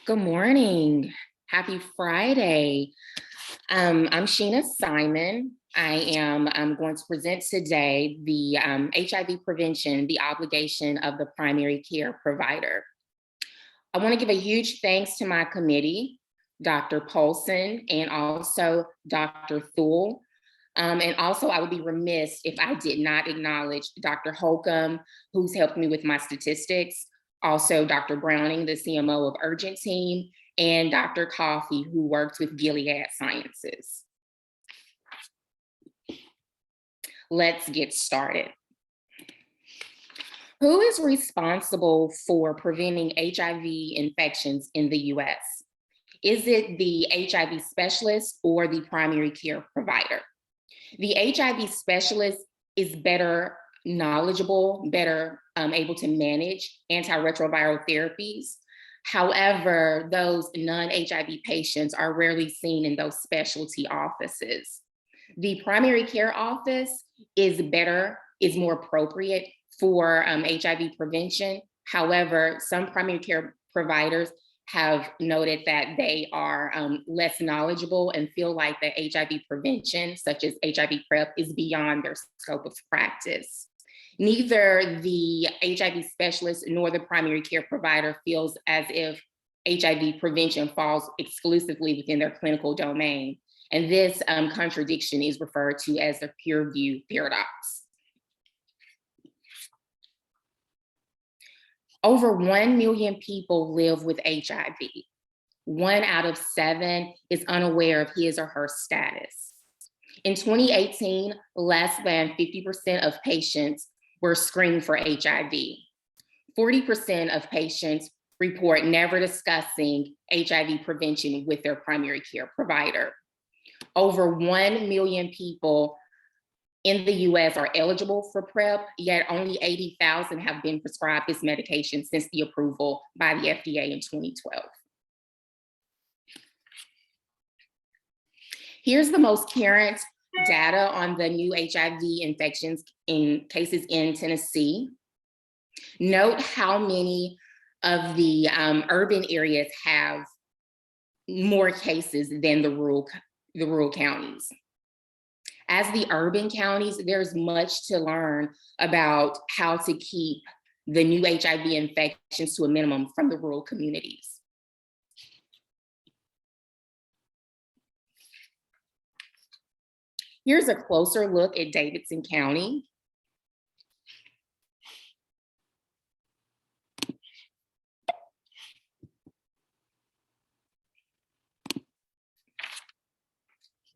Good morning. Happy Friday. I'm Sheena Simon. I'm going to present today the HIV prevention, the obligation of the primary care provider. I want to give a huge thanks to my committee, Dr. Polson, and also Dr. Thule. And also, I would be remiss if I did not acknowledge Dr. Holcomb, who's helped me with my statistics, also Dr. Browning, the CMO of Urgent Team, and Dr. Coffey, who works with Gilead Sciences. Let's get started. Who is responsible for preventing HIV infections in the US? Is it the HIV specialist or the primary care provider? The HIV specialist is better knowledgeable, better able to manage antiretroviral therapies. However, those non-HIV patients are rarely seen in those specialty offices. The primary care office is more appropriate for HIV prevention. However, some primary care providers have noted that they are less knowledgeable and feel like that HIV prevention, such as HIV PrEP, is beyond their scope of practice. Neither the HIV specialist nor the primary care provider feels as if HIV prevention falls exclusively within their clinical domain. And this contradiction is referred to as the peer view paradox. Over 1 million people live with HIV. 1 out of 7 is unaware of his or her status. In 2018, less than 50% of patients were screened for HIV. 40% of patients report never discussing HIV prevention with their primary care provider. Over 1 million people in the US are eligible for PrEP, yet only 80,000 have been prescribed this medication since the approval by the FDA in 2012. Here's the most current data on the new HIV infections in cases in Tennessee. Note how many of the urban areas have more cases than the rural counties. As the urban counties, there's much to learn about how to keep the new HIV infections to a minimum from the rural communities. Here's a closer look at Davidson County.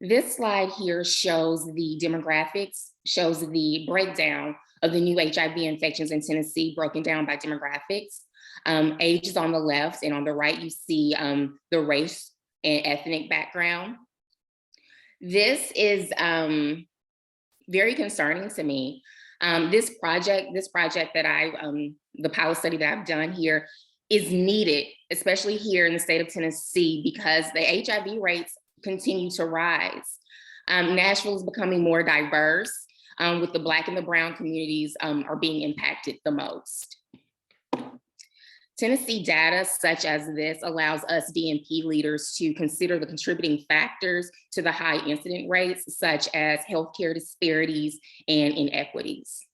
This slide here shows the demographics, shows the breakdown of the new HIV infections in Tennessee broken down by demographics. Age is on the left, and on the right, you see the race and ethnic background. This is very concerning to me. This project that the pilot study that I've done here is needed, especially here in the state of Tennessee, because the HIV rates continue to rise. Nashville is becoming more diverse, with the Black and the brown communities are being impacted the most. Tennessee data such as this allows us DNP leaders to consider the contributing factors to the high incident rates, such as healthcare disparities and inequities.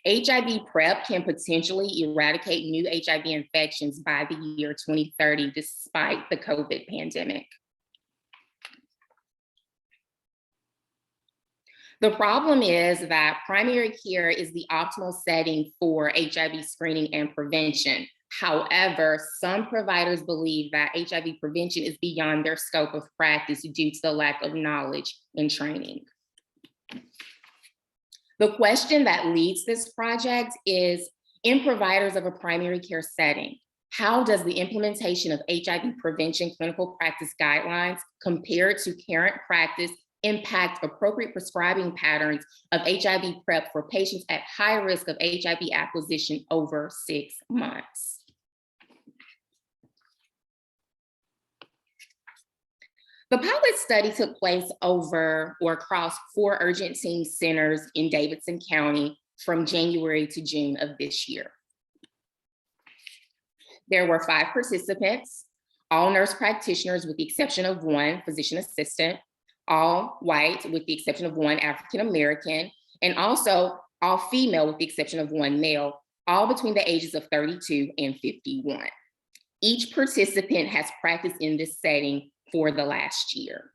HIV PrEP can potentially eradicate new HIV infections by the year 2030, despite the COVID pandemic. The problem is that primary care is the optimal setting for HIV screening and prevention. However, some providers believe that HIV prevention is beyond their scope of practice due to the lack of knowledge and training. The question that leads this project is, in providers of a primary care setting, how does the implementation of HIV prevention clinical practice guidelines compared to current practice impact appropriate prescribing patterns of HIV PrEP for patients at high risk of HIV acquisition over 6 months? The pilot study took place across 4 urgent team centers in Davidson County from January to June of this year. There were 5 participants, all nurse practitioners with the exception of 1 physician assistant, all white with the exception of 1 African American, and also all female with the exception of 1 male, all between the ages of 32 and 51. Each participant has practiced in this setting for the last year.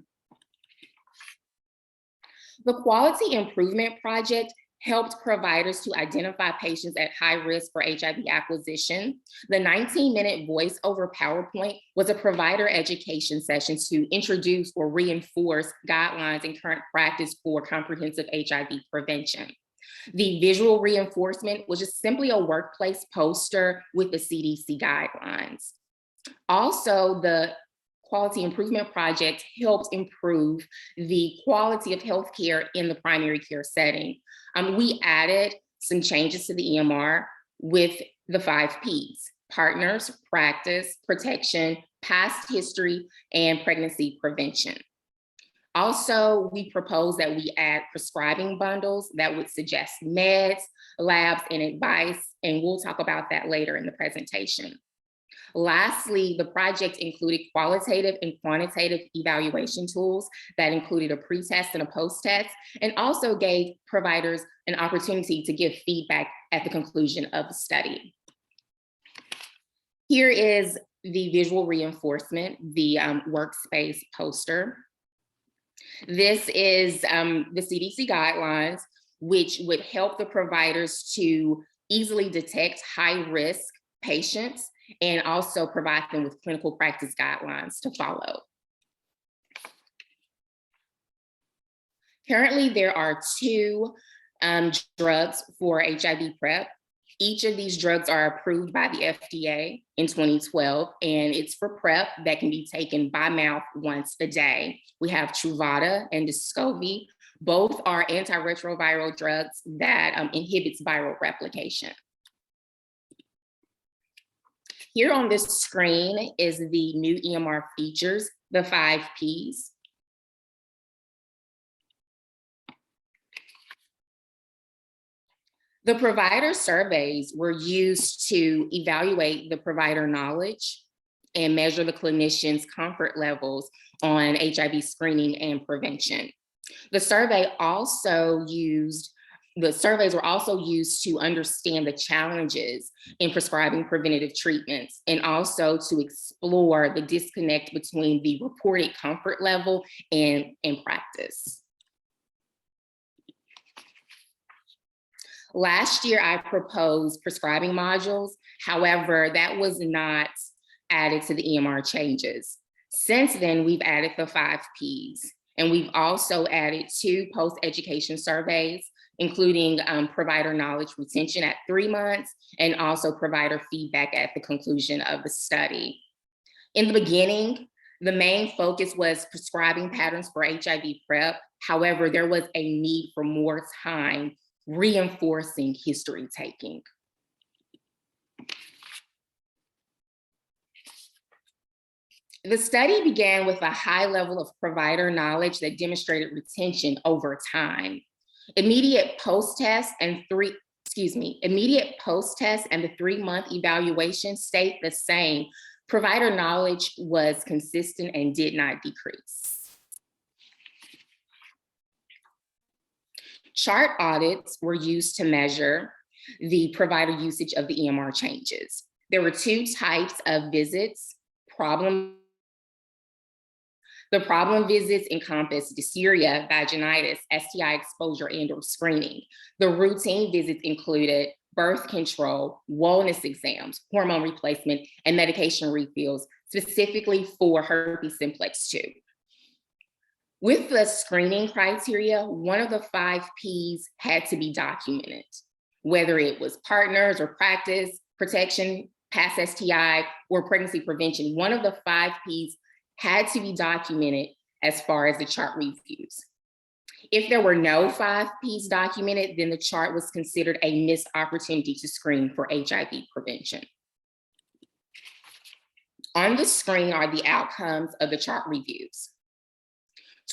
The Quality Improvement Project helped providers to identify patients at high risk for HIV acquisition. The 19-minute voice-over PowerPoint was a provider education session to introduce or reinforce guidelines and current practice for comprehensive HIV prevention. The visual reinforcement was just simply a workplace poster with the CDC guidelines. Also, the Quality Improvement Project helped improve the quality of healthcare in the primary care setting. We added some changes to the EMR with the 5 Ps: partners, practice, protection, past history, and pregnancy prevention. Also, we propose that we add prescribing bundles that would suggest meds, labs, and advice, and we'll talk about that later in the presentation. Lastly, the project included qualitative and quantitative evaluation tools that included a pre-test and a post-test, and also gave providers an opportunity to give feedback at the conclusion of the study. Here is the visual reinforcement, the workspace poster. This is the CDC guidelines, which would help the providers to easily detect high-risk patients and also provide them with clinical practice guidelines to follow. Currently, there are 2 drugs for HIV PrEP. Each of these drugs are approved by the FDA in 2012, and it's for PrEP that can be taken by mouth once a day. We have Truvada and Descovy. Both are antiretroviral drugs that inhibits viral replication. Here on this screen is the new EMR features, the 5 Ps. The provider surveys were used to evaluate the provider knowledge and measure the clinician's comfort levels on HIV screening and prevention. The surveys were also used to understand the challenges in prescribing preventative treatments and also to explore the disconnect between the reported comfort level and practice. Last year, I proposed prescribing modules. However, that was not added to the EMR changes. Since then, we've added the 5 Ps, and we've also added 2 post-education surveys, including provider knowledge retention at 3 months and also provider feedback at the conclusion of the study. In the beginning, the main focus was prescribing patterns for HIV PrEP. However, there was a need for more time reinforcing history taking. The study began with a high level of provider knowledge that demonstrated retention over time. Immediate post-test and the 3-month evaluation stayed the same. Provider knowledge was consistent and did not decrease. Chart audits were used to measure the provider usage of the EMR changes. There were 2 types of visits. The problem visits encompass dysuria, vaginitis, STI exposure, and/or screening. The routine visits included birth control, wellness exams, hormone replacement, and medication refills, specifically for herpes simplex 2. With the screening criteria, one of the 5 Ps had to be documented, whether it was partners or practice, protection, past STI, or pregnancy prevention. One of the 5 Ps had to be documented as far as the chart reviews. If there were no 5 Ps documented, then the chart was considered a missed opportunity to screen for HIV prevention. On the screen are the outcomes of the chart reviews.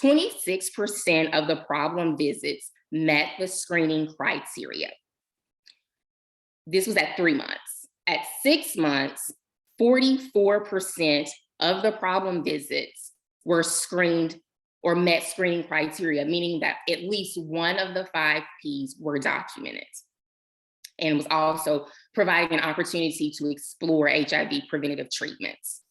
26% of the problem visits met the screening criteria. This was at 3 months. At 6 months, 44% of the problem visits were screened or met screening criteria, meaning that at least one of the 5 Ps were documented, and was also providing an opportunity to explore HIV preventative treatments.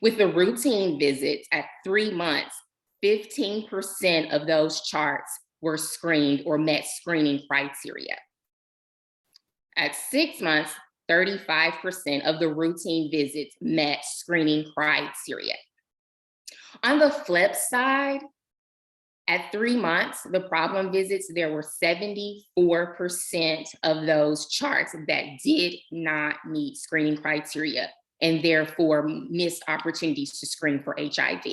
With the routine visits at 3 months, 15% of those charts were screened or met screening criteria. At 6 months, 35% of the routine visits met screening criteria. On the flip side, at 3 months, the problem visits, there were 74% of those charts that did not meet screening criteria and therefore missed opportunities to screen for HIV.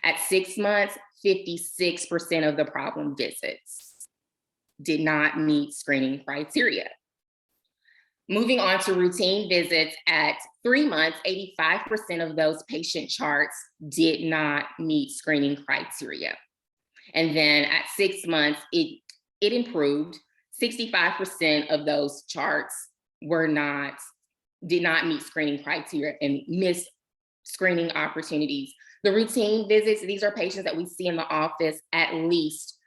At 6 months, 56% of the problem visits did not meet screening criteria. Moving on to routine visits, at 3 months, 85% of those patient charts did not meet screening criteria. And then at 6 months, it improved. 65% of those charts did not meet screening criteria and missed screening opportunities. The routine visits, these are patients that we see in the office at least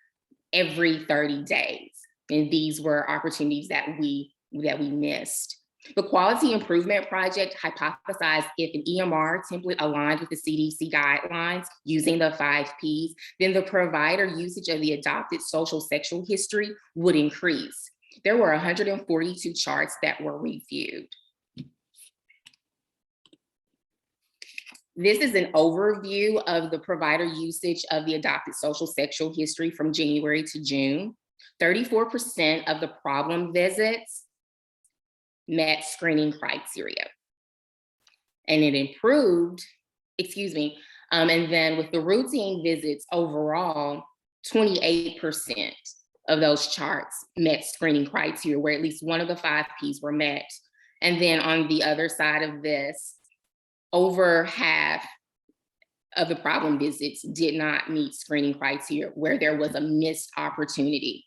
every 30 days. And these were opportunities that we missed. The Quality Improvement Project hypothesized if an EMR template aligned with the CDC guidelines using the 5 Ps, then the provider usage of the adopted social sexual history would increase. There were 142 charts that were reviewed. This is an overview of the provider usage of the adopted social sexual history from January to June. 34% of the problem visits met screening criteria. And it improved, and then with the routine visits overall, 28% of those charts met screening criteria where at least one of the 5 Ps were met. And then on the other side of this, over half of the problem visits did not meet screening criteria where there was a missed opportunity.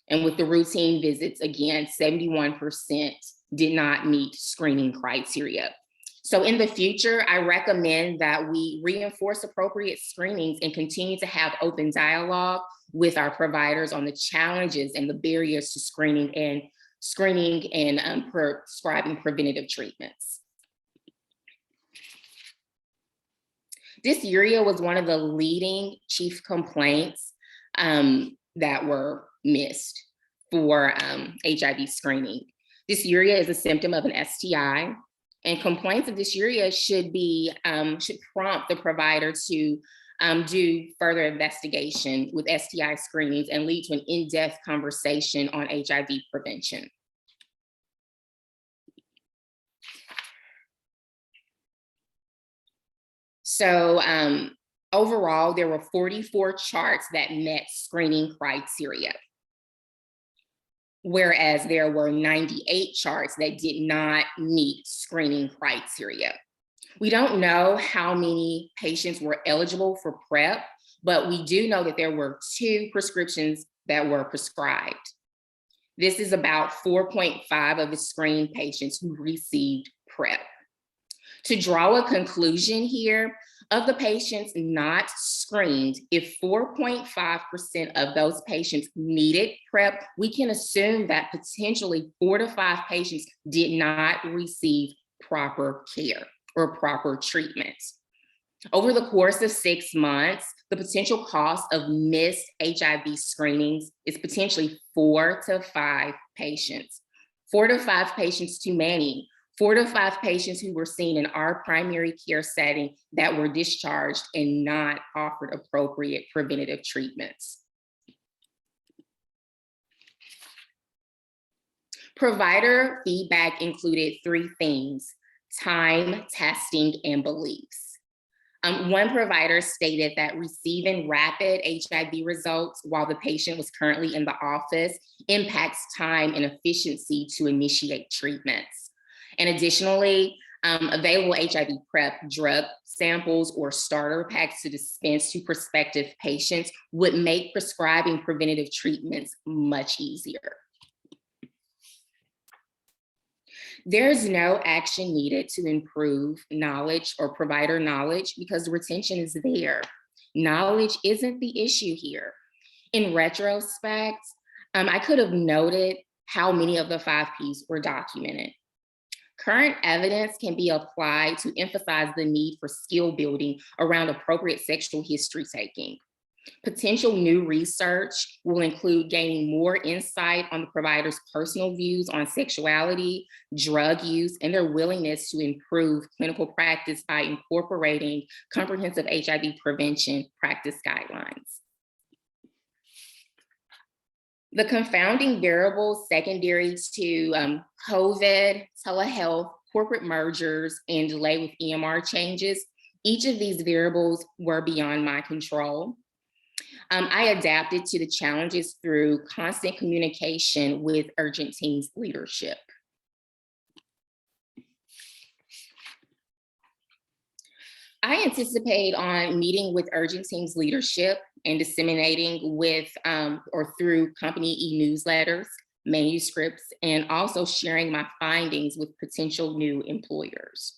And with the routine visits, again, 71% did not meet screening criteria. So in the future, I recommend that we reinforce appropriate screenings and continue to have open dialogue with our providers on the challenges and the barriers to screening and prescribing preventative treatments. Dysuria was one of the leading chief complaints that were missed for HIV screening. Dysuria is a symptom of an STI, and complaints of dysuria should prompt the provider to do further investigation with STI screenings and lead to an in-depth conversation on HIV prevention. So overall, there were 44 charts that met screening criteria, whereas there were 98 charts that did not meet screening criteria. We don't know how many patients were eligible for PrEP, but we do know that there were 2 prescriptions that were prescribed. This is about 4.5 of the screened patients who received PrEP. To draw a conclusion here, of the patients not screened, if 4.5% of those patients needed PrEP, we can assume that potentially 4 to 5 patients did not receive proper care or proper treatment. Over the course of 6 months, the potential cost of missed HIV screenings is potentially 4 to 5 patients. 4 to 5 patients too many. 4 to 5 patients who were seen in our primary care setting that were discharged and not offered appropriate preventative treatments. Provider feedback included 3 themes: time, testing, and beliefs. One provider stated that receiving rapid HIV results while the patient was currently in the office impacts time and efficiency to initiate treatments. And additionally, available HIV PrEP drug samples or starter packs to dispense to prospective patients would make prescribing preventative treatments much easier. There's no action needed to improve knowledge or provider knowledge because retention is there. Knowledge isn't the issue here. In retrospect, I could have noted how many of the 5Ps were documented. Current evidence can be applied to emphasize the need for skill building around appropriate sexual history taking. Potential new research will include gaining more insight on the provider's personal views on sexuality, drug use, and their willingness to improve clinical practice by incorporating comprehensive HIV prevention practice guidelines. The confounding variables secondary to COVID, telehealth, corporate mergers, and delay with EMR changes, each of these variables were beyond my control. I adapted to the challenges through constant communication with Urgent Team's leadership. I anticipate on meeting with Urgent Team's leadership and disseminating with or through company e-newsletters, manuscripts, and also sharing my findings with potential new employers.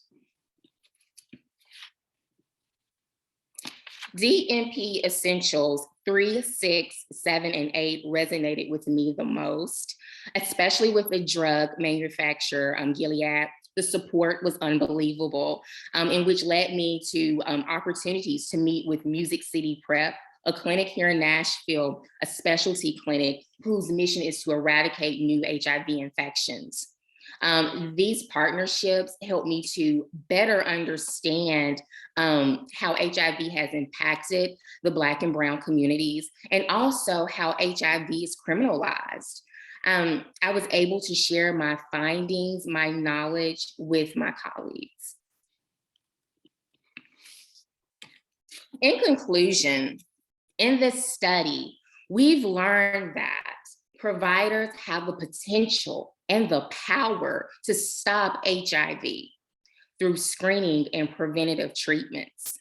DNP Essentials 3, 6, 7, and 8 resonated with me the most, especially with the drug manufacturer, Gilead. The support was unbelievable, in which led me to opportunities to meet with Music City Prep, a clinic here in Nashville, a specialty clinic whose mission is to eradicate new HIV infections. These partnerships help me to better understand how HIV has impacted the Black and Brown communities, and also how HIV is criminalized. I was able to share my findings, my knowledge with my colleagues. In conclusion, in this study, we've learned that providers have the potential and the power to stop HIV through screening and preventative treatments.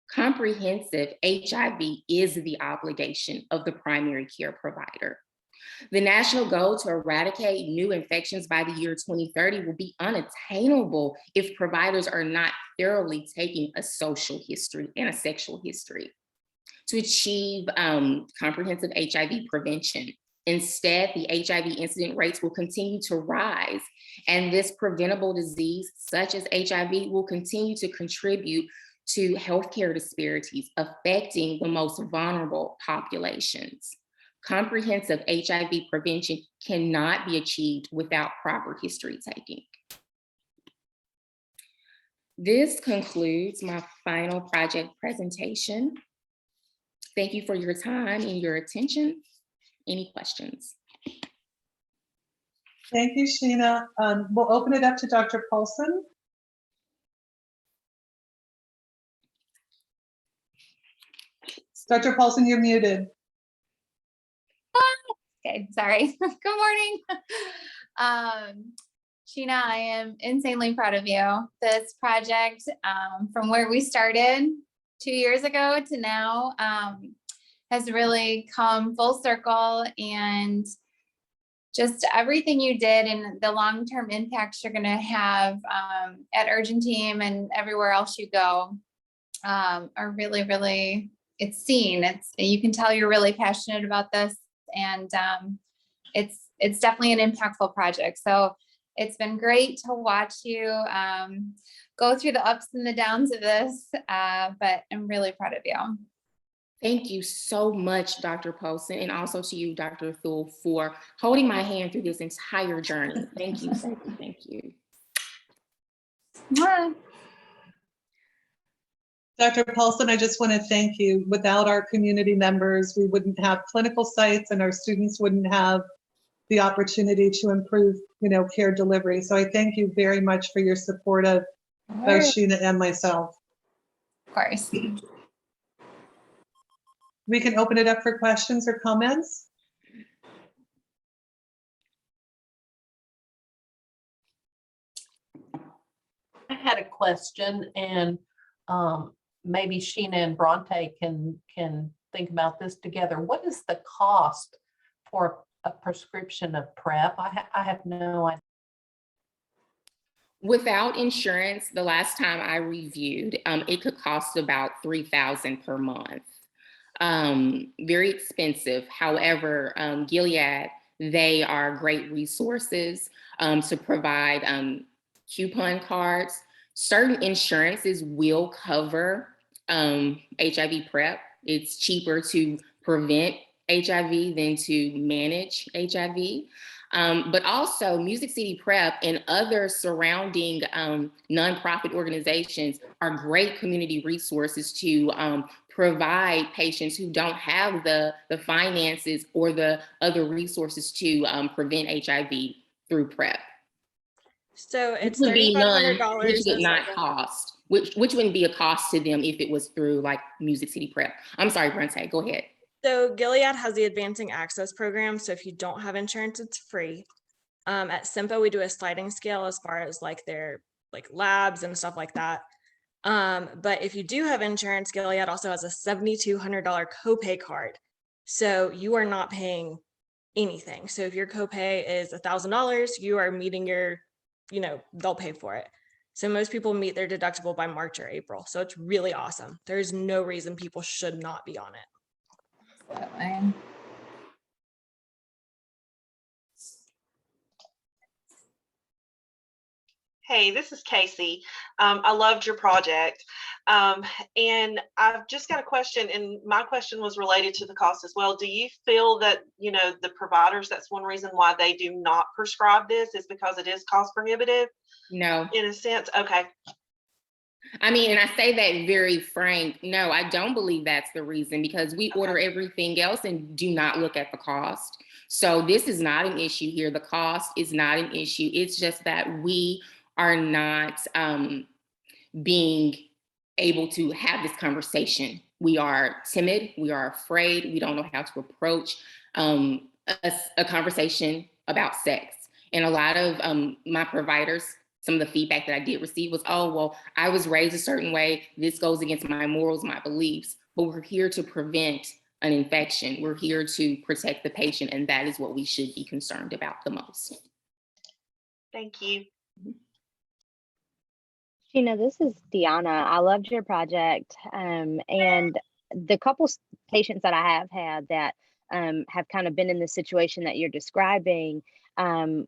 Comprehensive HIV is the obligation of the primary care provider. The national goal to eradicate new infections by the year 2030 will be unattainable if providers are not thoroughly taking a social history and a sexual history to achieve comprehensive HIV prevention. Instead, the HIV incident rates will continue to rise, and this preventable disease, such as HIV, will continue to contribute to healthcare disparities affecting the most vulnerable populations. Comprehensive HIV prevention cannot be achieved without proper history taking. This concludes my final project presentation. Thank you for your time and your attention. Any questions? Thank you, Sheena. We'll open it up to Dr. Paulson. Dr. Paulson, you're muted. Okay, sorry. Good morning. Sheena, I am insanely proud of you. This project, from where we started 2 years ago to now, has really come full circle, and just everything you did and the long-term impacts you're going to have at Urgent Team and everywhere else you go are really, really, it's seen. You can tell you're really passionate about this, and it's definitely an impactful project. So it's been great to watch you go through the ups and the downs of this, but I'm really proud of you. Thank you so much, Dr. Paulson, and also to you, Dr. Thule, for holding my hand through this entire journey. Thank you, thank you, thank you. Dr. Paulson, I just want to thank you. Without our community members, we wouldn't have clinical sites, and our students wouldn't have the opportunity to improve, care delivery. So I thank you very much for your support of both Sheena and myself. Of course. We can open it up for questions or comments. I had a question, and maybe Sheena and Bronte can think about this together. What is the cost for a prescription of PrEP? I have no idea. Without insurance, the last time I reviewed, it could cost about $3,000 per month. Very expensive. However, Gilead, they are great resources to provide coupon cards. Certain insurances will cover HIV PrEP. It's cheaper to prevent HIV than to manage HIV. But also Music City Prep and other surrounding nonprofit organizations are great community resources to provide patients who don't have the finances or the other resources to prevent HIV through PrEP. So Which it's would be none, $3,500. which would as not like a- cost, which wouldn't be a cost to them if it was through like Music City Prep. I'm sorry, Bronte, go ahead. So Gilead has the Advancing Access Program. So if you don't have insurance, it's free. At SIMPA, we do a sliding scale as far as like their like labs and stuff like that. But if you do have insurance, Gilead also has a $7,200 copay card. So you are not paying anything. So if your copay is $1,000, you are meeting your, they'll pay for it. So most people meet their deductible by March or April. So it's really awesome. There's no reason people should not be on it. Absolutely. Hey, this is Casey. I loved your project. And I've just got a question, and my question was related to the cost as well. Do you feel that, the providers, that's one reason why they do not prescribe this is because it is cost prohibitive? No. In a sense? Okay. I mean, and I say that very frank. No, I don't believe that's the reason, because we order everything else and do not look at the cost. So this is not an issue here. The cost is not an issue. It's just that we are not being able to have this conversation. We are timid. We are afraid. We don't know how to approach a conversation about sex. And a lot of my providers, some of the feedback that I did receive was, oh, well, I was raised a certain way. This goes against my morals, my beliefs, but we're here to prevent an infection. We're here to protect the patient, and that is what we should be concerned about the most. Thank you. Sheena, this is Deanna. I loved your project. And the couple patients that I have had that have kind of been in the situation that you're describing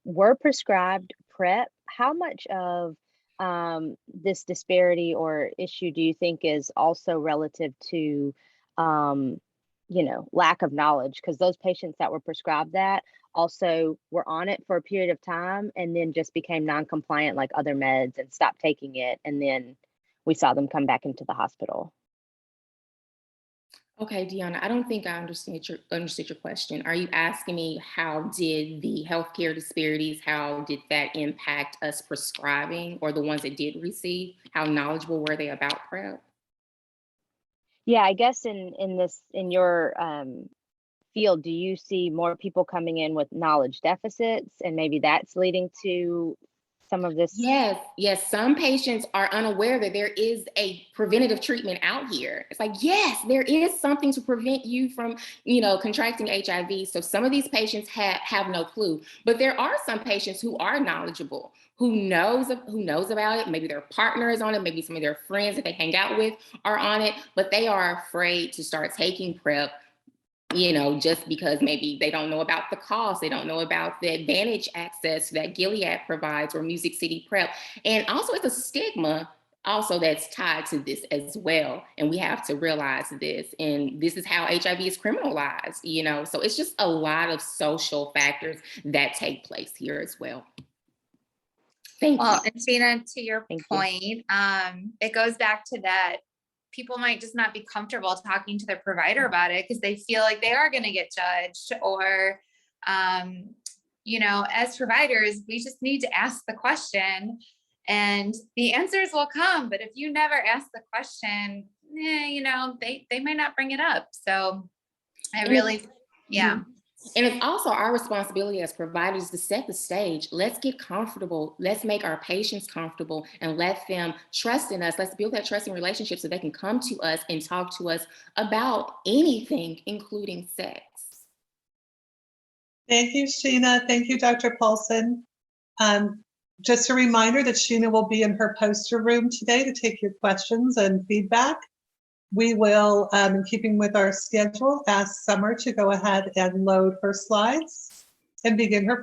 were prescribed PrEP. How much of this disparity or issue do you think is also relative to, lack of knowledge? Because those patients that were prescribed that also were on it for a period of time and then just became non-compliant like other meds and stopped taking it. And then we saw them come back into the hospital. Okay, Deanna, I don't think I understood your question. Are you asking me how did the healthcare disparities, how did that impact us prescribing, or the ones that did receive? How knowledgeable were they about PrEP? Yeah, I guess in your field, do you see more people coming in with knowledge deficits, and maybe that's leading to some of this? Yes. Some patients are unaware that there is a preventative treatment out here. It's like, yes, there is something to prevent you from, contracting HIV. So some of these patients have no clue, but there are some patients who are knowledgeable, who knows about it. Maybe their partner is on it. Maybe some of their friends that they hang out with are on it, but they are afraid to start taking PrEP, just because maybe they don't know about the cost, they don't know about the advantage access that Gilead provides or Music City Prep. And also it's a stigma also that's tied to this as well. And we have to realize this, and this is how HIV is criminalized, so it's just a lot of social factors that take place here as well. Thank you. Well, and Sheena, to your Thank you. point, it goes back to that people might just not be comfortable talking to their provider about it because they feel like they are going to get judged, or, as providers, we just need to ask the question and the answers will come. But if you never ask the question, they may not bring it up. So I really, yeah. And it's also our responsibility as providers to set the stage. Let's get comfortable. Let's make our patients comfortable and let them trust in us. Let's build that trusting relationship so they can come to us and talk to us about anything, including sex. Thank you, Sheena. Thank you, Dr. Paulson. Just a reminder that Sheena will be in her poster room today to take your questions and feedback. We will, in keeping with our schedule, ask Summer to go ahead and load her slides and begin her